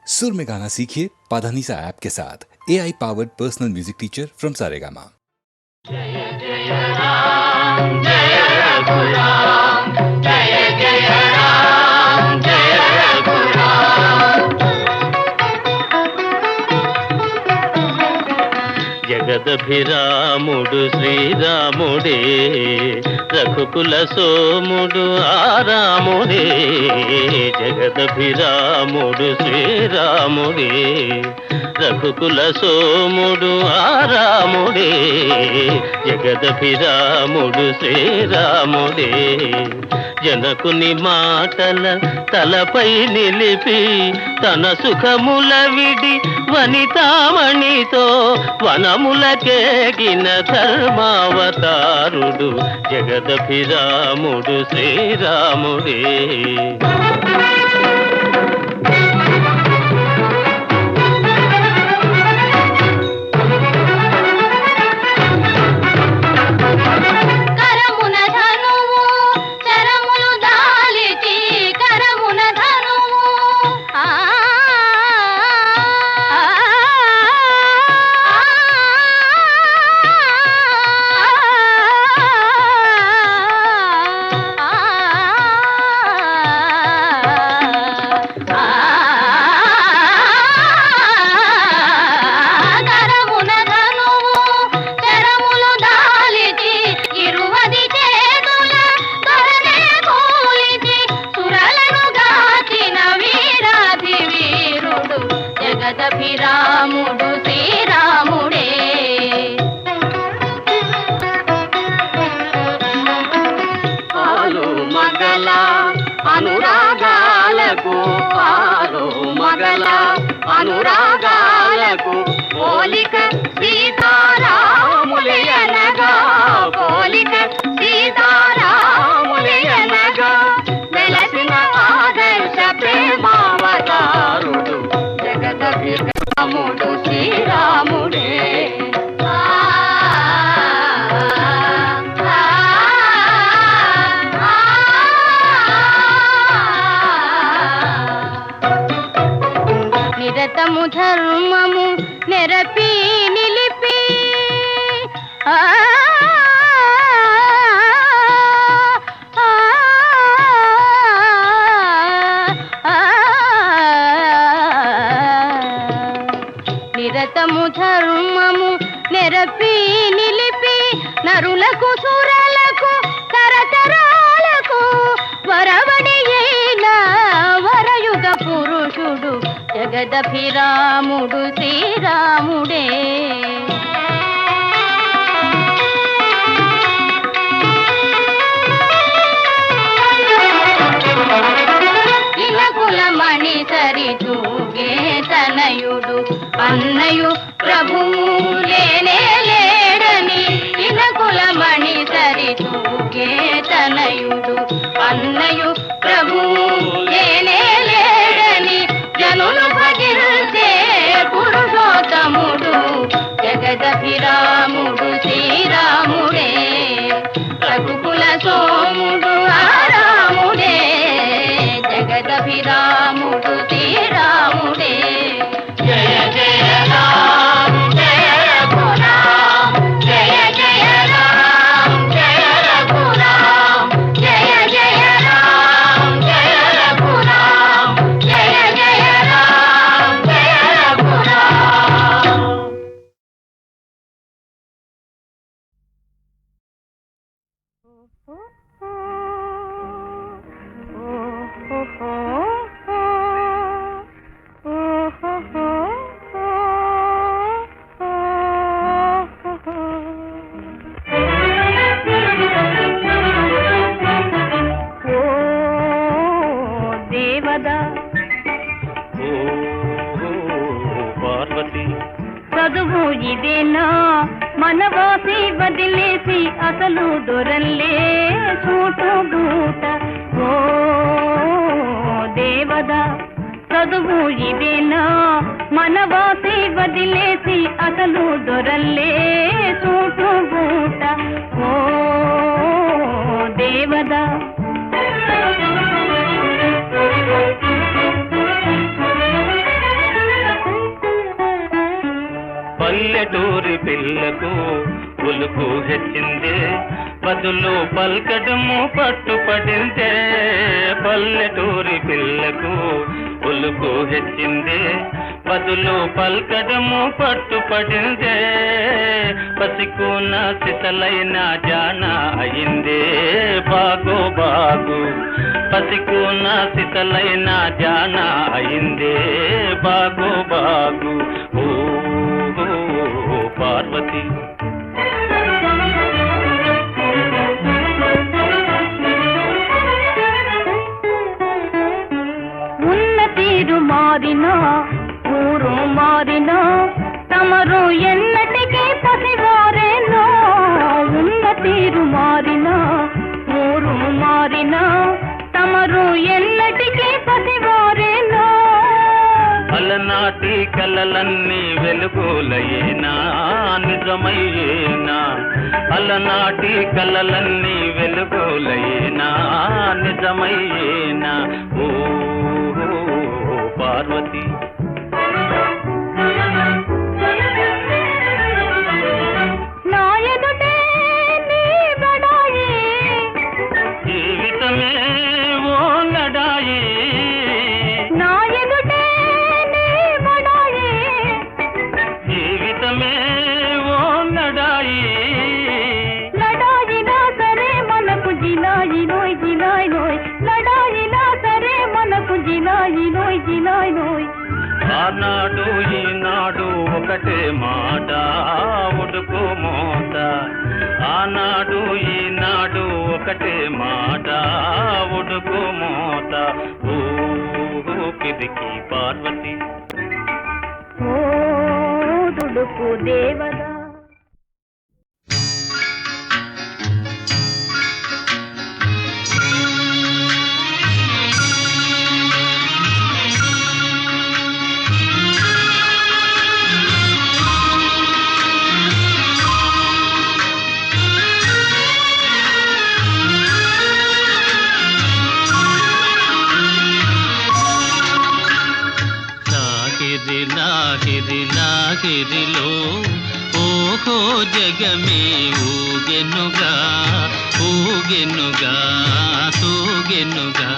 सुर में गाना सीखिए पाधानीसा ऐप के साथ। AI powered personal music teacher from Saregama. जय जय राम जय रघुराम, जय जय राम जय रघुराम। జగదభిరాముడు శ్రీరాముడే, రఘుకుల సోముడు ఆరాముడే. జగదభిరాముడు శ్రీరాముడే, రఘుకుల సోముడు ఆరాముడే. జగదభిరాముడు శ్రీరాముడే, జనకుని మాటల తలపై నిలిపి తన సుఖముల విడి వనితామణితో వనములకేగిన ధర్మావతారుడు జగదభిరాముడు శ్రీరాముడే. జగదభిరాముడు శ్రీరాముడే. పాలు మగల అనురాగాలకు, పాలు మగల అనురాగాలకు పోలిక సీతారాములయనగా, పోలిక సీతారాములయనగా వెలసిన ఆదర్శ ప్రేమావతారుడు జగదభిరాముడు శ్రీరాముడే. నిరతము ధర్మము నెరపి నిలిపి నిరతము ధర్మము నెరపి నిలిపి నరులకు సురలకు తరతరాలకు వరవడి అయిన వరయుగ పురుషుడు జగదభిరాముడు శ్రీరాముడే. కులమణి సరి తూగే తనయుడు అన్నయు ప్రభువు లేనే లేడని, ఇన కులమణి సరి తూగే తనయుడు అన్నయు ప్రభువు లేనే లేడని జనులు భజించే పురుషోత్తముడు జగదభిరాముడు శ్రీరాముడే. రఘుకుల సోముడు ఆరాముడే, జగదభిరాముడు శ్రీరాముడే. జయ జయ రామ జయ రఘురామ, జయ జయ రామ జయ రఘురామ, జయ జయ రామ జయ రఘురామ, జయ జయ రామ జయ రఘురామ. చదువు ఇదేనా మనవాసి వదిలేసి అసలు దొరల్లే చూటు బూట. ఓ దేవదా చదువు ఇదేనా మనవాసి వదిలేసి అసలు దొరల్లే చూటు బూట. ఓ దేవదా పల్లెటూరి పిల్లకు ఉలుకు హెచ్చిందే, బదులు పల్కడము పట్టుపడిందే. పల్లెటూరి పిల్లకు ఉలుకు హెచ్చిందే, బదులు పల్కడము పట్టుపడిందే. పసికున్న సిసలైన జాన అయిందే బాగు బాగు. పసికున్న సిసలైన జాన అయిందే బాగు బాగు. ఓ పార్వతి ఉన్న తీరు మారినా ఊరు మారినా తమరు ఎన్నటికీ పసివారేనో. ఉన్న తీరు మారినా ఊరు మారినా తమరు ఎన్నటికీ పసివారేనో. అలనాటి కలలన్నీ వెలుగులయేనా నిజమయ్యేనా. అలనాటి కలలన్నీ వెలుగులయేనా నిజమయ్యేనా. ఓ పార్వతి నా ఎదుటే నీ బడాయి, జీవితమే ఓ లడాయి. నా ఎదుటే నీ బడాయి, జీవితమే ఓ లడాయి. లడాయినా సరే మనకు జిలాయి నోయ్ జిలాయి నోయ్. లడాయినా సరే మనకు జిలాయి నోయ్ జిలాయి నోయ్. ఆనాడు ఈనాడు ఒకటే మాట ఉడుకు మోత. ఆనాడు ఈనాడు ఒకటే మాట ఉడుకు మోత. ఊపిరికి పార్వతి ఓ దుడుకు దేవదా. లాహిరి లాహిరిలో ఓహో జగమే ఊగెనుగా ఊగెనుగా తూగెనుగా.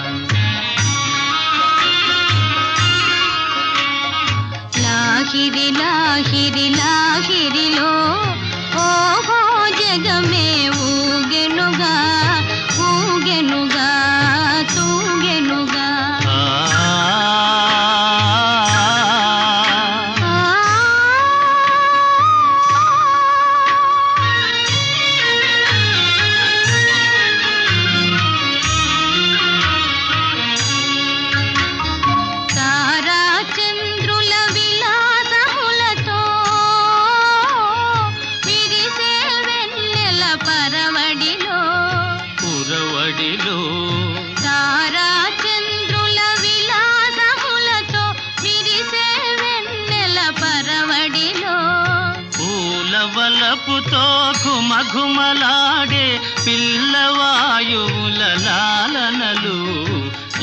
లాహిరి లాహిరి లాహిరిలో ఓహో జగమే ఊగెనుగా ఊగెనుగా తూగెనుగా. తారా చంద్రుల విలాసములతో విరిసే వెన్నెల పరవడిలో పురవడిలో తారా చంద్రుల విలాసములతో విరిసే వెన్నెల పరవడిలో పూల వలపుతో ఘుమఘుమలాడే పిల్లవాయువుల లాలనలు.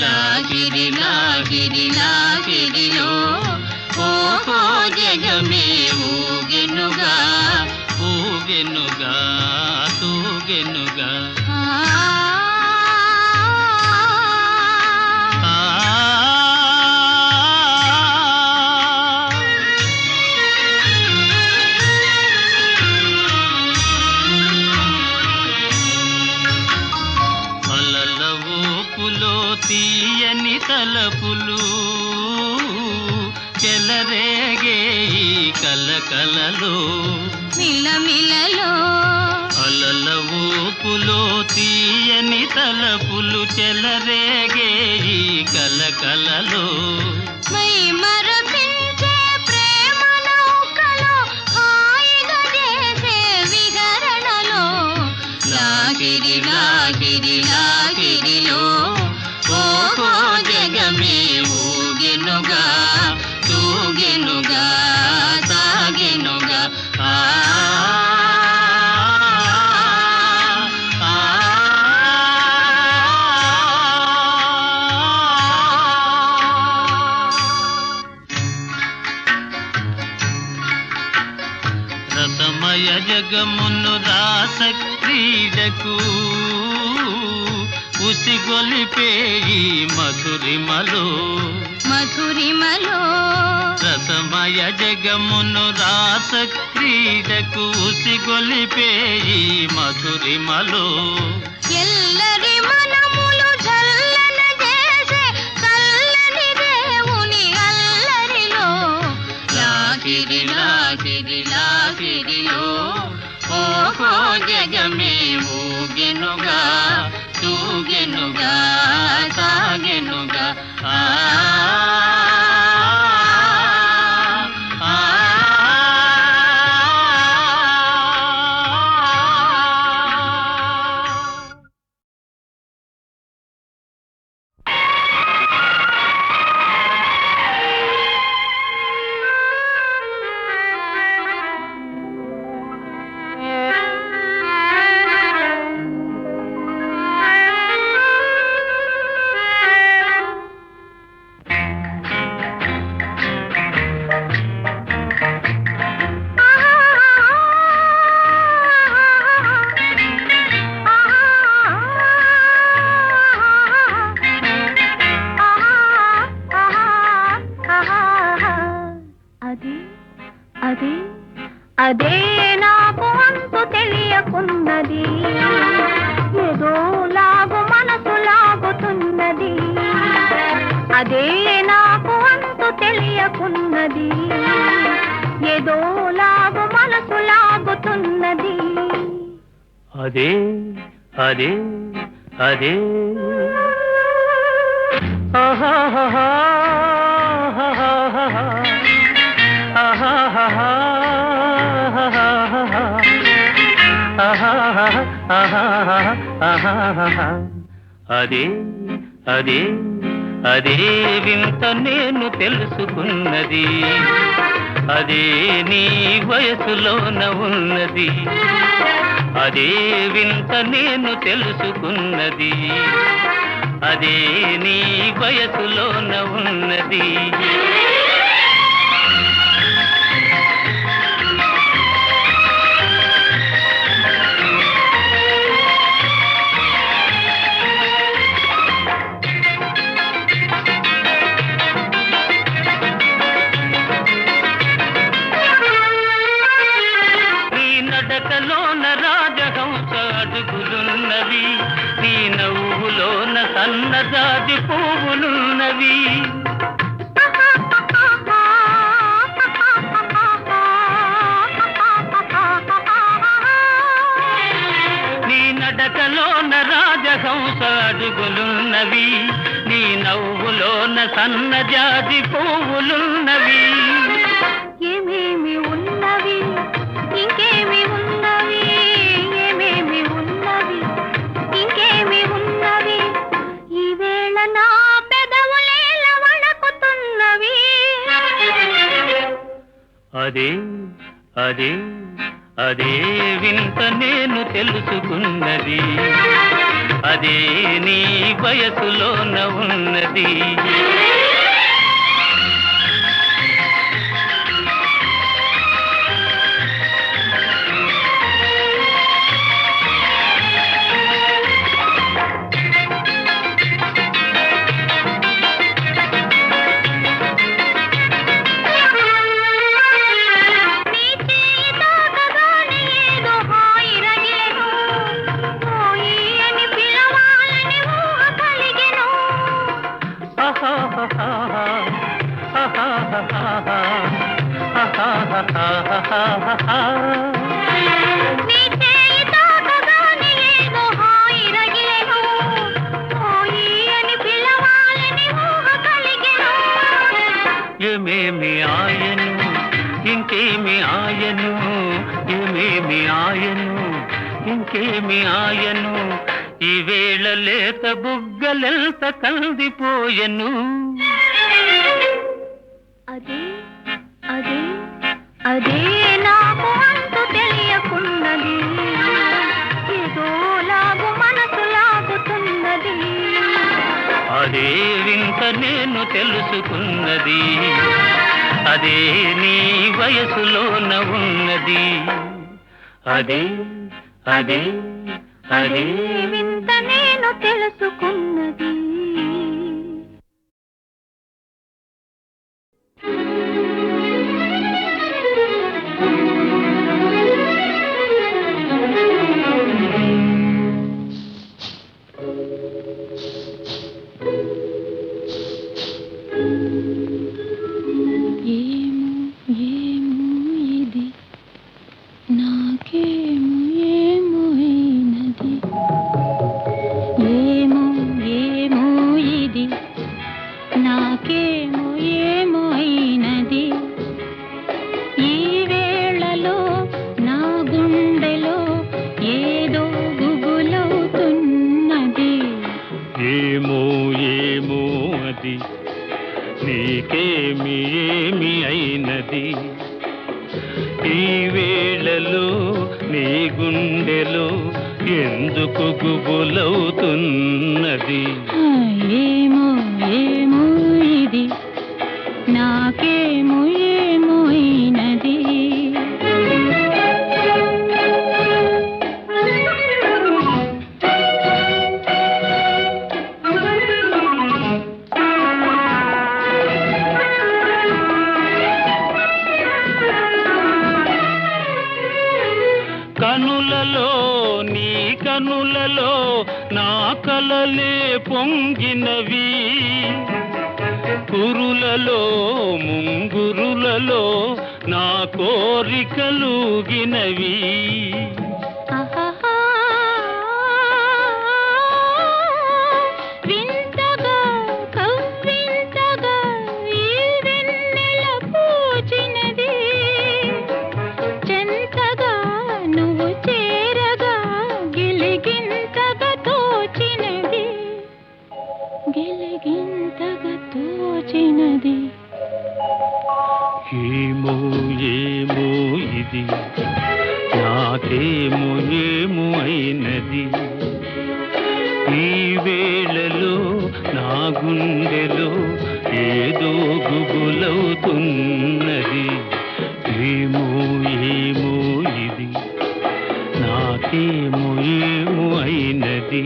లాగిరి లాగిరి లాగిరిలో ఓహో జగమే ఊగెనుగా ఊగెనుగా తూగెనుగా. ఆ అలల ఊపులో తీయని తలపులు చెలరేగే ఈ కలకలలో. మిలమిలలో అలల ఊపులో తీయని తలపులు చెలరేగే ఈ కలకలలో. మై మరపించే ప్రేమ నౌకలో హాయిగా చేసే విహరణలో. లాగిరి లాగిరి లాగిరిలో ఓహో జగమే ఊగెనుగా తూగెనుగా సాగెనుగా. రసమయ జగమును రాస క్రీడకు ఉసిగొలిపేయి మధురిమలో మధురిమలో రసమయ జగమును రాస క్రీడకు ఉసిగొలిపేయి మధురిమలో ఎల్లరి మనములు జల్లన చేసే చల్లని దేవుని అల్లరిలో లాగిరి లాగిరి లాగిరిలో ఓహో జగమే ఊగెనుగా తూగెనుగా సాగెనుగా ఆ అదే నాకు అంతు తెలియకున్నది, ఏదో లాగు మనసు లాగుతున్నది. అదే నాకు అంతు తెలియకున్నది, ఏదో లాగు మనసు లాగుతున్నది. అదే అదే అదే ఆహాహా అదే అదే అదే వింత నేను తెలుసుకున్నది, అదే నీ వయసులోన ఉన్నది. అదే వింత నేను తెలుసుకున్నది, అదే నీ వయసులోన ఉన్నది. నడకలోన రాజహంస అడుగులున్నవి, నీ నవ్వులోన సన్నజాజి పువ్వులున్నవి. నీ నడకలోన రాజహంస అడుగులున్నవి, నీ నవ్వులోన సన్నజాజి పువ్వులున్నవి. ఏమేమి ఉన్నవి ఇంకేమి ఉన్నవి, ఏమేమి ఉన్నవి ఇంకేమి ఉన్నవి, ఈవేళ నా పెదవులేల వణకుతున్నవి. అదే అదే అదే వింత నేను తెలుసుకున్నది, అదే నీ వయసులోన ఉన్నది. ఏమేమి ఆయను ఇంకేమి ఆయను, ఏమేమి ఆయను ఇంకేమి ఆయను, ఈవేళ లేత బుగ్గలెంత కందిపోయెను. అదే అదే అదే నాకు అంతు తెలియకున్నది, ఏదో లాగు మనసు లాగుతున్నది. అదే వింత నేను తెలుసుకున్నది, అదే నీ వయసులోన ఉన్నది. అదే అదే అదే వింత నేను తెలుసుకున్నది. నీకేమి ఏమి అయినది ఈ వేళలో నీ గుండెలో ఎందుకు గుబులవుతున్నది ఏమో ఏమో ఇది నాకేమో ఏమో అయినది కనులలో నీ కనులలో నా కలలే పొంగినవి కురులలో ముంగురులలో నా కోరికలుగినవి వింతగా కవ్వింతగా ఈ వెన్నెల పూచినది చెంతగా నువ్వు చేరగా గిలిగింతగా తోచినది గిలిగింతగా తోచినది ఏమో ఏమో ఇది నాకేమో ఏమో అయినది ఈ వేళలో నా గుండెలో ఏదో గుబులవుతున్నది ఏమో ఏమో ఇది నాకేమో ఏమో అయినది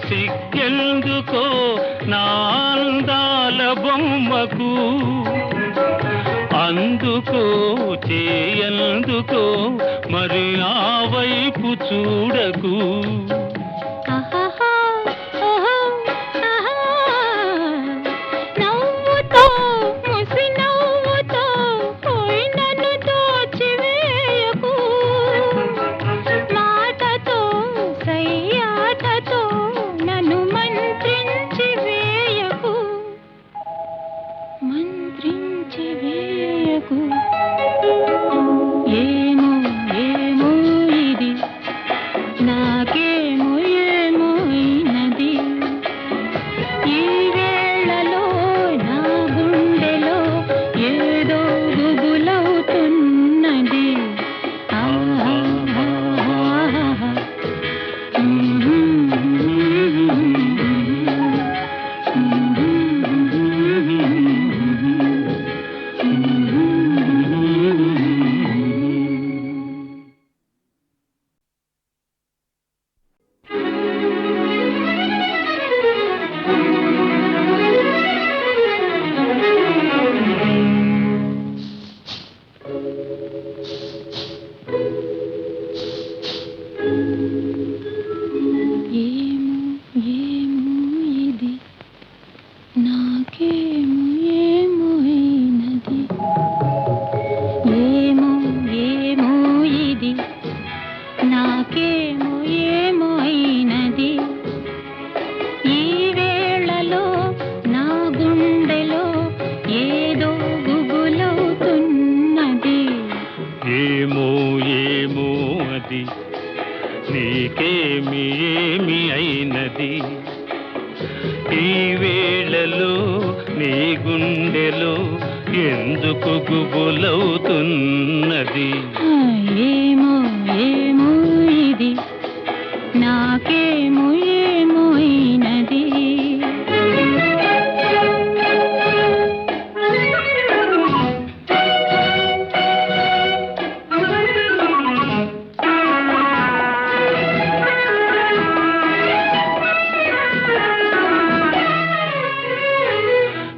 సిగ్గెందుకో నా అందాల బొమ్మకు అందుకో చేయందుకో మరి ఆ వైపు చూడకు నవ్వుతో ముసి నవ్వుతో పోయి నన్ను దోచివేయకు మాటతో సయ్యాటతో నన్ను మంత్రించి వేయకు ఏమో ఏమో ఇది నాకేమో ఏమో అయినది ఈ వేళలో నా గుండెలో ఏదో గుబులవుతున్నది నాకేమో ఏమో అయినది ఈ వేళలో నా గుండెలో ఏదో గుబులవుతున్నది ఏమో ఏమో అది నీకేమి ఏమి అయినది ఈ వేళలో నీ గుండెలో ఎందుకు గుబులవుతున్నది ఏమో ఏమో ఇది నాకేమో ఏమో అయినది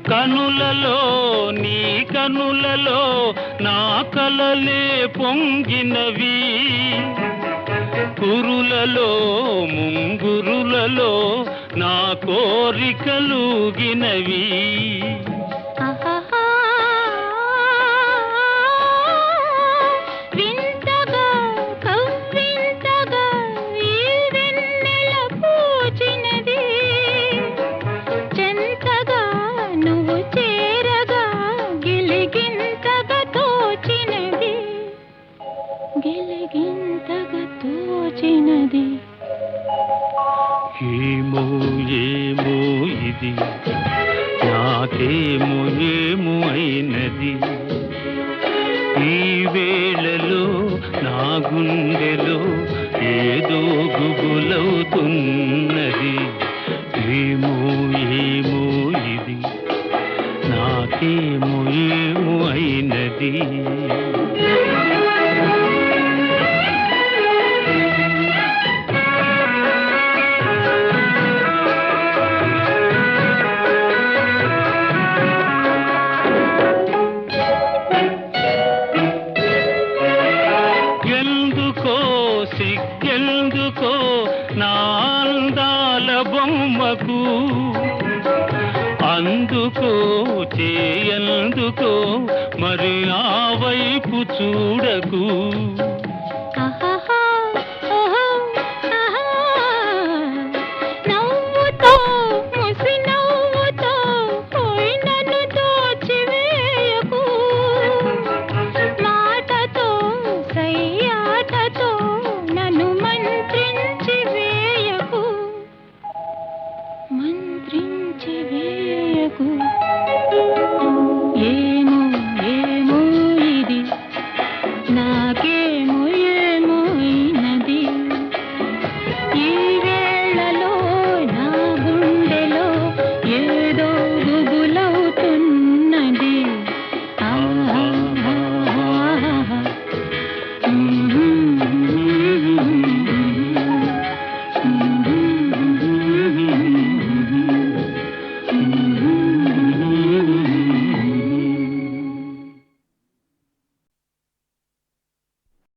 కనులలో నీ కనులలో నా కలలే పొంగినవి కురులలో ముంగురులలో నా కోరికలుగినవి ఆహాహా, వింతగా కవ్వింతగా ఈ వెన్నెల పూచినది చెంతగా నువ్వు చేరగా గిలిగింతగా తోచినది గిలిగింతగా తోచినది ఏమో ఏమో ఇది నాకేమో ఏమో అయినది ఈ వేళలో నా గుండెలో ఏదో గుబులవుతున్నది ఏమో ఏమో ఇది నాకేమో ఏమో అయినది ఎందుకో సిగ్గెందుకో నా అందాల బొమ్మకు అందుకో చేయందుకో మరి ఆ వైపు చూడకు ఆహాహా, ఓహో, ఆహా, నవ్వుతో ముసి నవ్వుతో పోయి నన్ను దోచివేయకు మాటతో సయ్యాటతో నన్ను మంత్రించి వేయకు మంత్రించి వేయకు ఏమో ఏమో ఇది నాకేమో ఏమో అయినది ఈ వేళలో నా గుండెలో ఏదో గుబు